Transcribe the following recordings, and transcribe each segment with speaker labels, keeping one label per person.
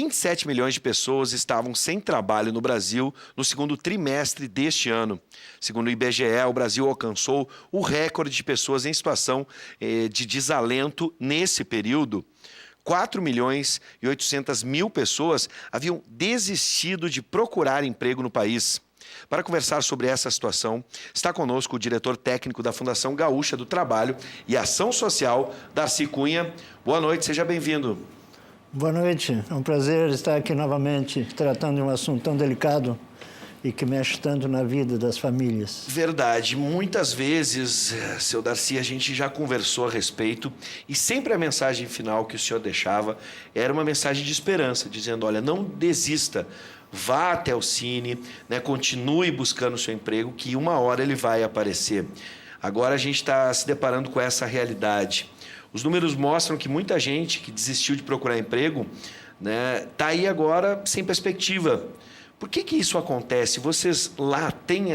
Speaker 1: 27 milhões de pessoas estavam sem trabalho no Brasil no segundo trimestre deste ano. Segundo o IBGE, o Brasil alcançou o recorde de pessoas em situação de desalento nesse período. 4 milhões e 800 mil pessoas haviam desistido de procurar emprego no país. Para conversar sobre essa situação, está conosco o diretor técnico da Fundação Gaúcha do Trabalho e Ação Social, Darcy Cunha. Boa noite, seja bem-vindo.
Speaker 2: Boa noite, é um prazer estar aqui novamente tratando de um assunto tão delicado e que mexe tanto na vida das famílias.
Speaker 1: Verdade, muitas vezes, seu Darcy, a gente já conversou a respeito e sempre a mensagem final que o senhor deixava era uma mensagem de esperança, dizendo, olha, não desista, vá até o Cine, né, continue buscando o seu emprego, que uma hora ele vai aparecer. Agora a gente está se deparando com essa realidade. Os números mostram que muita gente que desistiu de procurar emprego, né, está aí agora sem perspectiva. Por que isso acontece? Vocês lá têm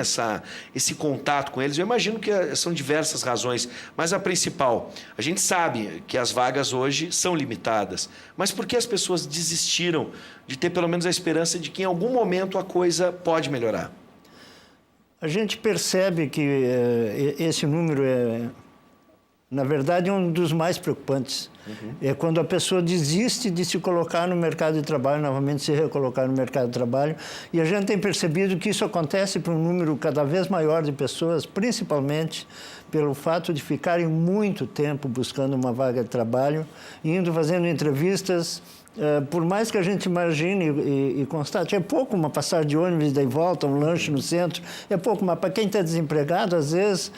Speaker 1: esse contato com eles? Eu imagino que são diversas razões, mas a principal, a gente sabe que as vagas hoje são limitadas, mas por que as pessoas desistiram de ter pelo menos a esperança de que em algum momento a coisa pode melhorar?
Speaker 2: A gente percebe que esse número na verdade, é um dos mais preocupantes. É quando a pessoa desiste de se colocar no mercado de trabalho, novamente se recolocar no mercado de trabalho. E a gente tem percebido que isso acontece para um número cada vez maior de pessoas, principalmente pelo fato de ficarem muito tempo buscando uma vaga de trabalho, indo fazendo entrevistas. Por mais que a gente imagine e constate, é pouco uma passagem de ônibus e daí volta, um lanche no centro, é pouco, mas para quem está desempregado, às vezes,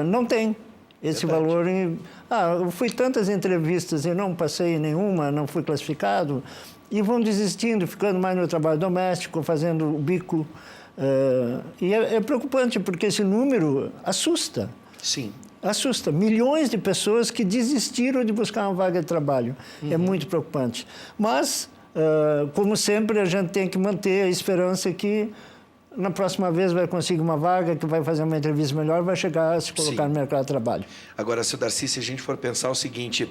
Speaker 2: não tem esse valor. Eu fui tantas entrevistas e não passei nenhuma, não fui classificado, e vão desistindo, ficando mais no trabalho doméstico, fazendo o bico. E é preocupante, porque esse número assusta.
Speaker 1: Sim.
Speaker 2: Assusta. Milhões de pessoas que desistiram de buscar uma vaga de trabalho. É muito preocupante. Mas, como sempre, a gente tem que manter a esperança que na próxima vez vai conseguir uma vaga, que vai fazer uma entrevista melhor, vai chegar a se colocar no mercado de trabalho.
Speaker 1: Agora, seu Darcy, se a gente for pensar o seguinte,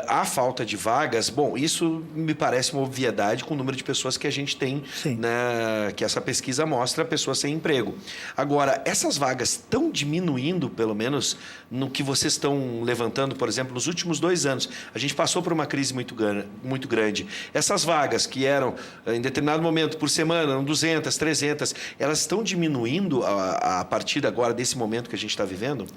Speaker 1: a falta de vagas, bom, isso me parece uma obviedade com o número de pessoas que a gente tem, né, que essa pesquisa mostra, pessoas sem emprego. Agora, essas vagas estão diminuindo, pelo menos, no que vocês estão levantando, por exemplo, nos últimos 2 anos. A gente passou por uma crise muito grande. Essas vagas que eram, em determinado momento, por semana, eram 200, 300, elas estão diminuindo a partir agora desse momento que a gente está vivendo?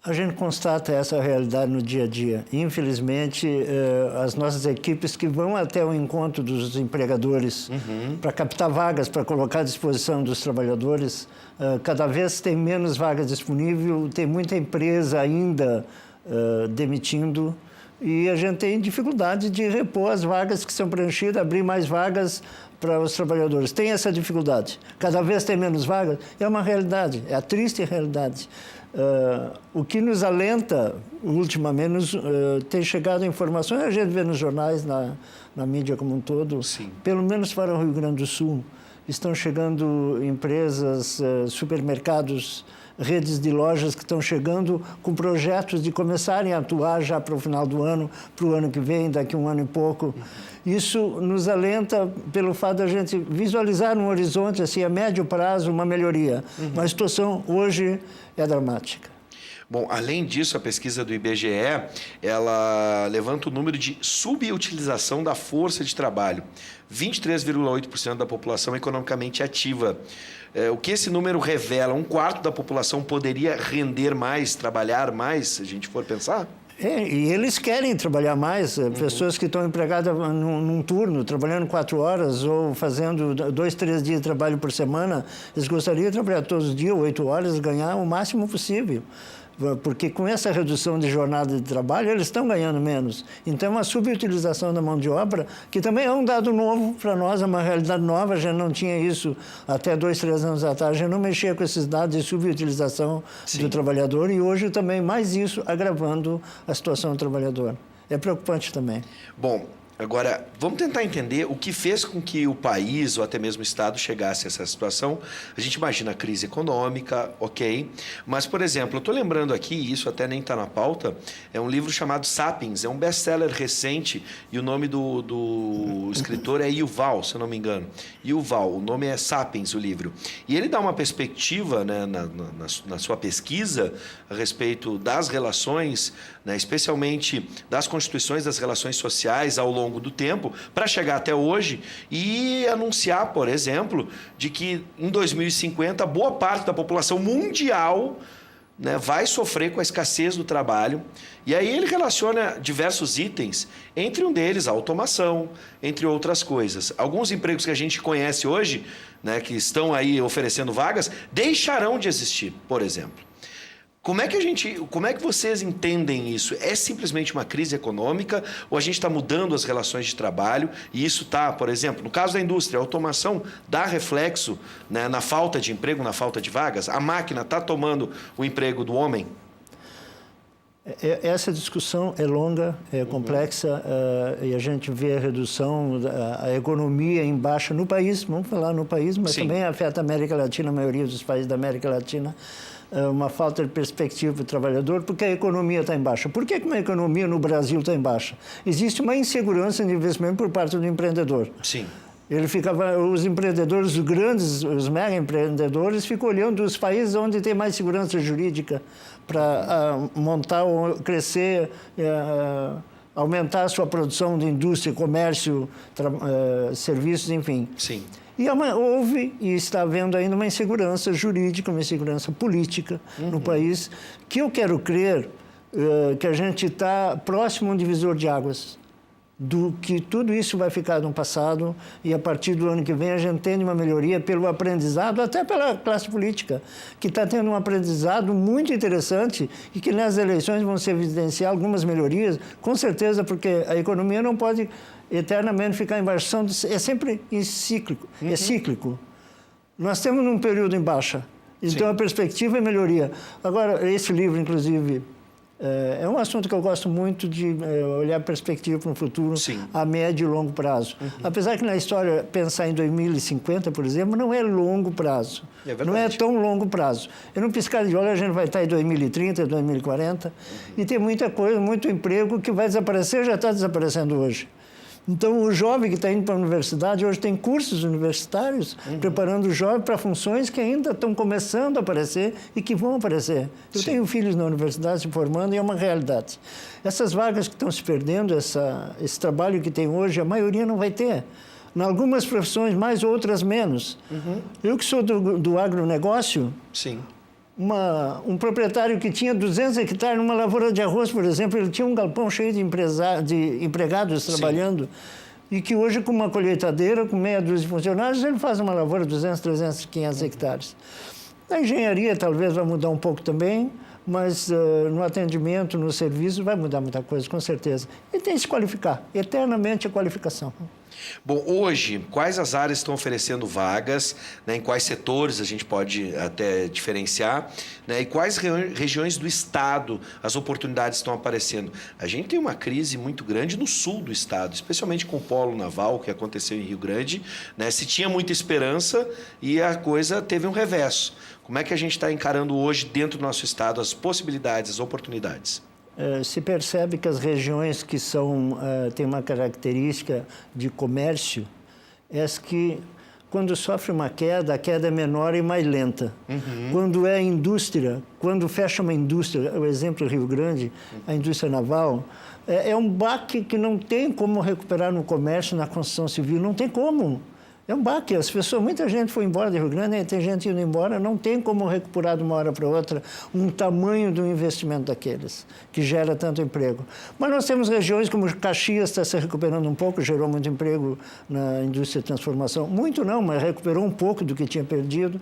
Speaker 2: A gente constata essa realidade no dia a dia. Infelizmente, as nossas equipes que vão até o encontro dos empregadores para captar vagas, para colocar à disposição dos trabalhadores, cada vez tem menos vagas disponíveis, tem muita empresa ainda demitindo, e a gente tem dificuldade de repor as vagas que são preenchidas, abrir mais vagas para os trabalhadores. Tem essa dificuldade. Cada vez tem menos vagas. É uma realidade, é a triste realidade. O que nos alenta, ultimamente, tem chegado informações, a gente vê nos jornais, na mídia como um todo, pelo menos para o Rio Grande do Sul, estão chegando empresas, supermercados, redes de lojas que estão chegando com projetos de começarem a atuar já para o final do ano, para o ano que vem, daqui a um ano e pouco. Isso nos alenta pelo fato de a gente visualizar um horizonte, assim, a médio prazo, uma melhoria. Mas a situação hoje é dramática.
Speaker 1: Bom, além disso, a pesquisa do IBGE, ela levanta o número de subutilização da força de trabalho. 23,8% da população economicamente ativa. O que esse número revela? 1/4 da população poderia render mais, trabalhar mais, se a gente for pensar?
Speaker 2: E eles querem trabalhar mais. Pessoas que estão empregadas num turno, trabalhando 4 horas ou fazendo 2, 3 dias de trabalho por semana, eles gostariam de trabalhar todos os dias, 8 horas, ganhar o máximo possível. Porque com essa redução de jornada de trabalho, eles estão ganhando menos. Então, a subutilização da mão de obra, que também é um dado novo para nós, é uma realidade nova, a gente não tinha isso até 2, 3 anos atrás, a gente não mexia com esses dados de subutilização do trabalhador, e hoje também mais isso agravando a situação do trabalhador. É preocupante também.
Speaker 1: Bom, Agora, vamos tentar entender o que fez com que o país, ou até mesmo o Estado, chegasse a essa situação. A gente imagina a crise econômica, ok. Mas, por exemplo, eu estou lembrando aqui, e isso até nem está na pauta, é um livro chamado Sapiens, é um best-seller recente, e o nome do escritor é Yuval, se eu não me engano. Yuval, o nome é Sapiens, o livro. E ele dá uma perspectiva, né, na sua pesquisa a respeito das relações, né, especialmente das constituições das relações sociais ao longo do tempo, para chegar até hoje e anunciar, por exemplo, de que em 2050 boa parte da população mundial, né, vai sofrer com a escassez do trabalho. E aí ele relaciona diversos itens, entre um deles a automação, entre outras coisas. Alguns empregos que a gente conhece hoje, né, que estão aí oferecendo vagas, deixarão de existir, por exemplo. Como é que vocês entendem isso? É simplesmente uma crise econômica ou a gente está mudando as relações de trabalho e isso está, por exemplo, no caso da indústria, a automação dá reflexo, né, na falta de emprego, na falta de vagas? A máquina está tomando o emprego do homem?
Speaker 2: Essa discussão é longa, é complexa, e a gente vê a redução, a economia em baixa no país, vamos falar no país, mas
Speaker 1: Sim.
Speaker 2: também afeta a América Latina, a maioria dos países da América Latina, uma falta de perspectiva para o trabalhador, porque a economia está em baixa. Por que uma economia no Brasil está em baixa? Existe uma insegurança de investimento por parte do empreendedor.
Speaker 1: Sim.
Speaker 2: Os empreendedores, os grandes, os mega empreendedores, ficam olhando os países onde tem mais segurança jurídica para montar, crescer, aumentar a sua produção de indústria, comércio, serviços, enfim.
Speaker 1: Sim.
Speaker 2: E houve e está havendo ainda uma insegurança jurídica, uma insegurança política no país, que eu quero crer que a gente está próximo a um divisor de águas, do que tudo isso vai ficar no passado e a partir do ano que vem a gente tem uma melhoria pelo aprendizado, até pela classe política, que está tendo um aprendizado muito interessante e que nas eleições vão se evidenciar algumas melhorias, com certeza, porque a economia não pode eternamente ficar em baixa, é sempre cíclico, é cíclico. Nós temos um período em baixa, então a perspectiva é melhoria. Agora, esse livro, inclusive, é um assunto que eu gosto muito de olhar a perspectiva para o futuro, a médio e longo prazo. Apesar que na história, pensar em 2050, por exemplo, não é longo prazo. Não é tão longo prazo. Eu não piscar de olho, a gente vai estar em 2030, 2040, e tem muita coisa, muito emprego que vai desaparecer, já está desaparecendo hoje. Então, o jovem que está indo para a universidade, hoje tem cursos universitários preparando o jovem para funções que ainda estão começando a aparecer e que vão aparecer. Eu tenho filhos na universidade se formando e é uma realidade. Essas vagas que estão se perdendo, esse trabalho que tem hoje, a maioria não vai ter. Em algumas profissões mais, outras menos. Eu que sou do agronegócio...
Speaker 1: Sim.
Speaker 2: Um proprietário que tinha 200 hectares numa lavoura de arroz, por exemplo, ele tinha um galpão cheio de empregados trabalhando, e que hoje, com uma colheitadeira, com meia dúzia de funcionários, ele faz uma lavoura de 200, 300, 500 hectares. A engenharia talvez vai mudar um pouco também, mas no atendimento, no serviço, vai mudar muita coisa, com certeza. E tem que se qualificar, eternamente a qualificação.
Speaker 1: Bom, hoje, quais as áreas estão oferecendo vagas, né, em quais setores a gente pode até diferenciar, né, e quais regiões do estado as oportunidades estão aparecendo? A gente tem uma crise muito grande no sul do estado, especialmente com o polo naval que aconteceu em Rio Grande, né, se tinha muita esperança e a coisa teve um reverso. Como é que a gente está encarando hoje, dentro do nosso estado, as possibilidades, as oportunidades?
Speaker 2: Se percebe que as regiões que têm uma característica de comércio, que quando sofre uma queda, a queda é menor e mais lenta. Quando é indústria, quando fecha uma indústria, o exemplo do Rio Grande, a indústria naval, é um baque que não tem como recuperar no comércio, na construção civil, não tem como. É um baque. Muita gente foi embora do Rio Grande, tem gente indo embora, não tem como recuperar de uma hora para outra um tamanho do investimento daqueles, que gera tanto emprego. Mas nós temos regiões como Caxias, está se recuperando um pouco, gerou muito emprego na indústria de transformação. Muito não, mas recuperou um pouco do que tinha perdido.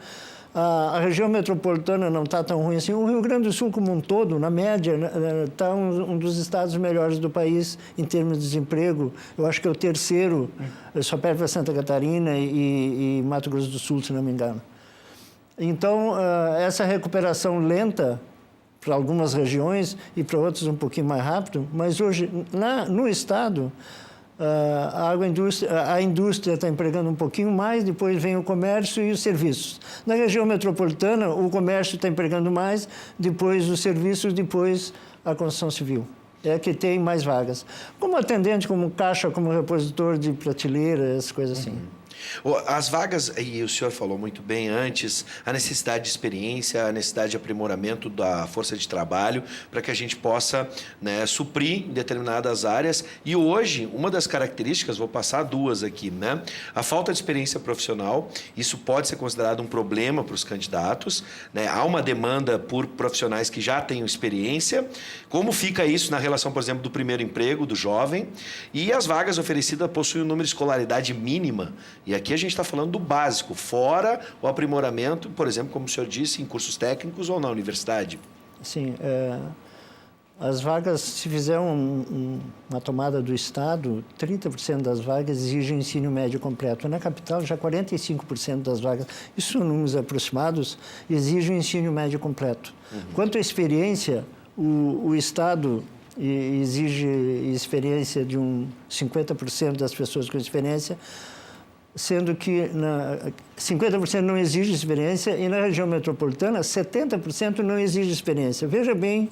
Speaker 2: A região metropolitana não está tão ruim assim. O Rio Grande do Sul, como um todo, na média, está um dos estados melhores do país em termos de desemprego. Eu acho que é o terceiro, só perde para Santa Catarina e Mato Grosso do Sul, se não me engano. Então, essa recuperação lenta para algumas regiões e para outras um pouquinho mais rápido, mas hoje, no estado, A indústria está empregando um pouquinho mais, depois vem o comércio e os serviços. Na região metropolitana, o comércio está empregando mais, depois os serviços, depois a construção civil. É que tem mais vagas. Como atendente, como caixa, como repositor de prateleira, essas coisas assim.
Speaker 1: As vagas, e o senhor falou muito bem antes, a necessidade de experiência, a necessidade de aprimoramento da força de trabalho para que a gente possa, né, suprir em determinadas áreas. E hoje, uma das características, vou passar duas aqui, né? A falta de experiência profissional, isso pode ser considerado um problema para os candidatos, né? Há uma demanda por profissionais que já tenham experiência. Como fica isso na relação, por exemplo, do primeiro emprego, do jovem? E as vagas oferecidas possuem um número de escolaridade mínima. E aqui a gente está falando do básico, fora o aprimoramento, por exemplo, como o senhor disse, em cursos técnicos ou na universidade.
Speaker 2: Sim, as vagas, se fizer uma tomada do Estado, 30% das vagas exigem ensino médio completo. Na capital, já 45% das vagas, isso são números aproximados, exigem ensino médio completo. Quanto à experiência, o Estado exige experiência de 50% das pessoas com experiência, sendo que 50% não exige experiência e na região metropolitana 70% não exige experiência. Veja bem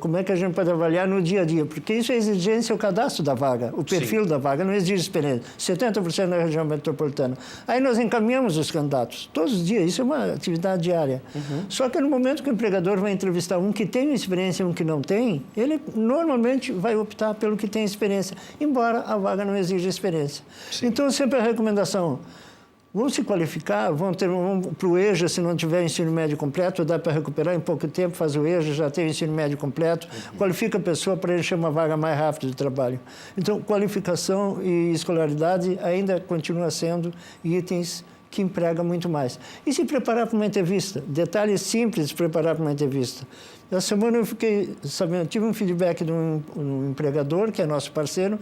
Speaker 2: como é que a gente pode avaliar no dia a dia, porque isso é exigência, o cadastro da vaga, o perfil da vaga, não exige experiência. 70% na região metropolitana. Aí nós encaminhamos os candidatos, todos os dias, isso é uma atividade diária. Só que no momento que o empregador vai entrevistar um que tem experiência e um que não tem, ele normalmente vai optar pelo que tem experiência, embora a vaga não exija experiência. Então, sempre a recomendação: vão se qualificar, vão para o EJA, se não tiver ensino médio completo, dá para recuperar em pouco tempo, faz o EJA, já tem o ensino médio completo, qualifica a pessoa para encher uma vaga mais rápida de trabalho. Então, qualificação e escolaridade ainda continua sendo itens que empregam muito mais. E se preparar para uma entrevista, detalhe simples de preparar para uma entrevista. Na semana eu fiquei sabendo, tive um feedback de um empregador, que é nosso parceiro,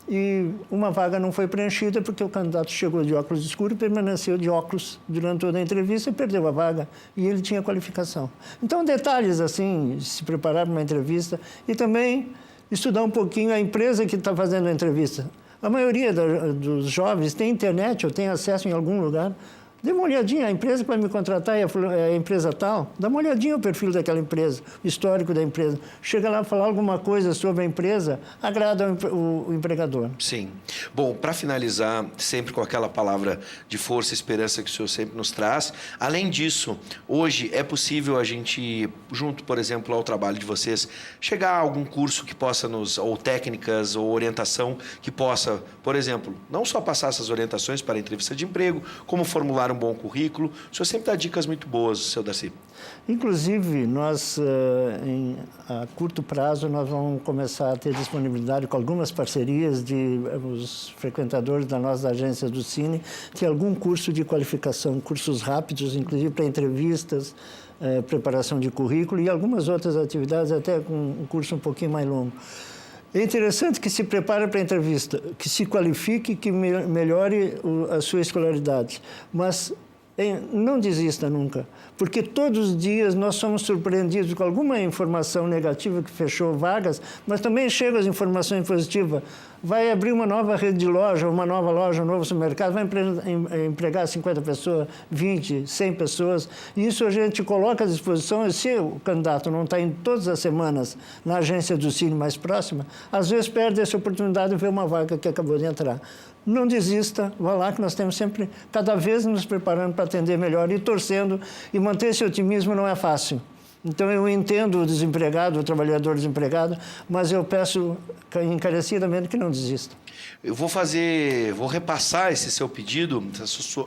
Speaker 2: e uma vaga não foi preenchida porque o candidato chegou de óculos escuros e permaneceu de óculos durante toda a entrevista e perdeu a vaga. E ele tinha qualificação. Então, detalhes assim, se preparar para uma entrevista e também estudar um pouquinho a empresa que está fazendo a entrevista. A maioria dos jovens tem internet ou tem acesso em algum lugar. Dê uma olhadinha, a empresa que vai me contratar é a empresa tal, dá uma olhadinha no perfil daquela empresa, o histórico da empresa. Chega lá falar alguma coisa sobre a empresa, agrada o empregador.
Speaker 1: Sim. Bom, para finalizar, sempre com aquela palavra de força e esperança que o senhor sempre nos traz, além disso, hoje é possível a gente, junto, por exemplo, ao trabalho de vocês, chegar a algum curso que possa ou técnicas ou orientação que possa, por exemplo, não só passar essas orientações para a entrevista de emprego, como formular um bom currículo. O senhor sempre dá dicas muito boas, seu Darcy.
Speaker 2: Inclusive, nós, a curto prazo, nós vamos começar a ter disponibilidade com algumas parcerias de os frequentadores da nossa agência do Cine, ter algum curso de qualificação, cursos rápidos, inclusive para entrevistas, preparação de currículo e algumas outras atividades, até com um curso um pouquinho mais longo. É interessante que se prepare para a entrevista, que se qualifique, que melhore a sua escolaridade. Mas não desista nunca, porque todos os dias nós somos surpreendidos com alguma informação negativa que fechou vagas, mas também chegam as informações positivas. Vai abrir uma nova rede de loja, uma nova loja, um novo supermercado, vai empregar 50 pessoas, 20, 100 pessoas. E isso a gente coloca à disposição, e se o candidato não está indo todas as semanas na agência do Cine mais próxima, às vezes perde essa oportunidade de ver uma vaga que acabou de entrar. Não desista, vá lá que nós temos sempre, cada vez nos preparando para atender melhor e torcendo, e manter esse otimismo não é fácil. Então, eu entendo o desempregado, o trabalhador desempregado, mas eu peço encarecidamente que não desista.
Speaker 1: Eu vou repassar esse seu pedido,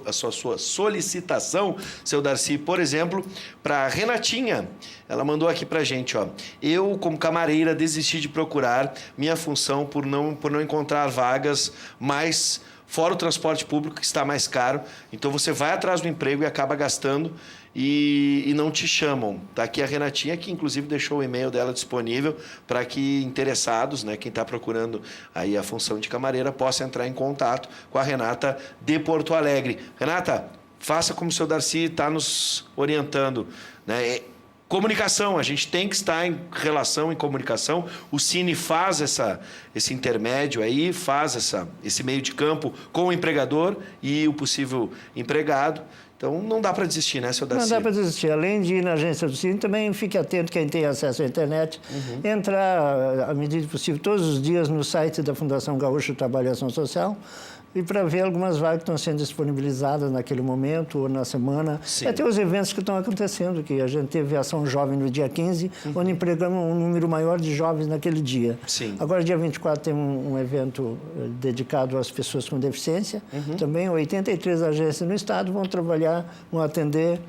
Speaker 1: a sua solicitação, seu Darcy, por exemplo, para a Renatinha. Ela mandou aqui para a gente, ó. Eu, como camareira, desisti de procurar minha função por não encontrar vagas, mas fora o transporte público que está mais caro. Então, você vai atrás do emprego e acaba gastando e não te chamam. Está aqui a Renatinha, que inclusive deixou o e-mail dela disponível para que interessados, né, quem está procurando aí a função de camareira, possa entrar em contato com a Renata de Porto Alegre. Renata, faça como o seu Darcy está nos orientando, né? Comunicação, a gente tem que estar em relação, em comunicação. O Cine faz esse intermédio aí, faz esse meio de campo com o empregador e o possível empregado. Então, não dá para desistir, né, seu Darcy?
Speaker 2: Não dá para desistir. Além de ir na agência do Cine, também fique atento, quem tem acesso à internet, entrar, à medida do possível, todos os dias no site da Fundação Gaúcha de Trabalho e Ação Social e para ver algumas vagas que estão sendo disponibilizadas naquele momento ou na semana.
Speaker 1: Sim.
Speaker 2: Até os eventos que estão acontecendo, que a gente teve Ação Jovem no dia 15, onde empregamos um número maior de jovens naquele dia.
Speaker 1: Sim.
Speaker 2: Agora, dia 24, tem um evento dedicado às pessoas com deficiência. Também 83 agências no estado vão atender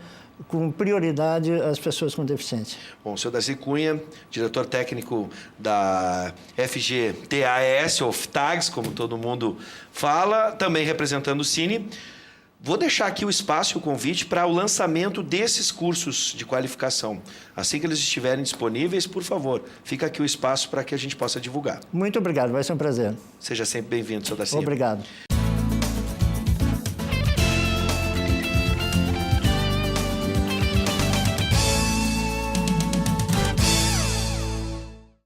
Speaker 2: com prioridade as pessoas com deficiência.
Speaker 1: Bom, o senhor Darcy Cunha, diretor técnico da FGTAS, ou FTAGS, como todo mundo fala, também representando o Cine. Vou deixar aqui o espaço e o convite para o lançamento desses cursos de qualificação. Assim que eles estiverem disponíveis, por favor, fica aqui o espaço para que a gente possa divulgar.
Speaker 2: Muito obrigado, vai ser um prazer.
Speaker 1: Seja sempre bem-vindo, senhor Darcy.
Speaker 2: Obrigado.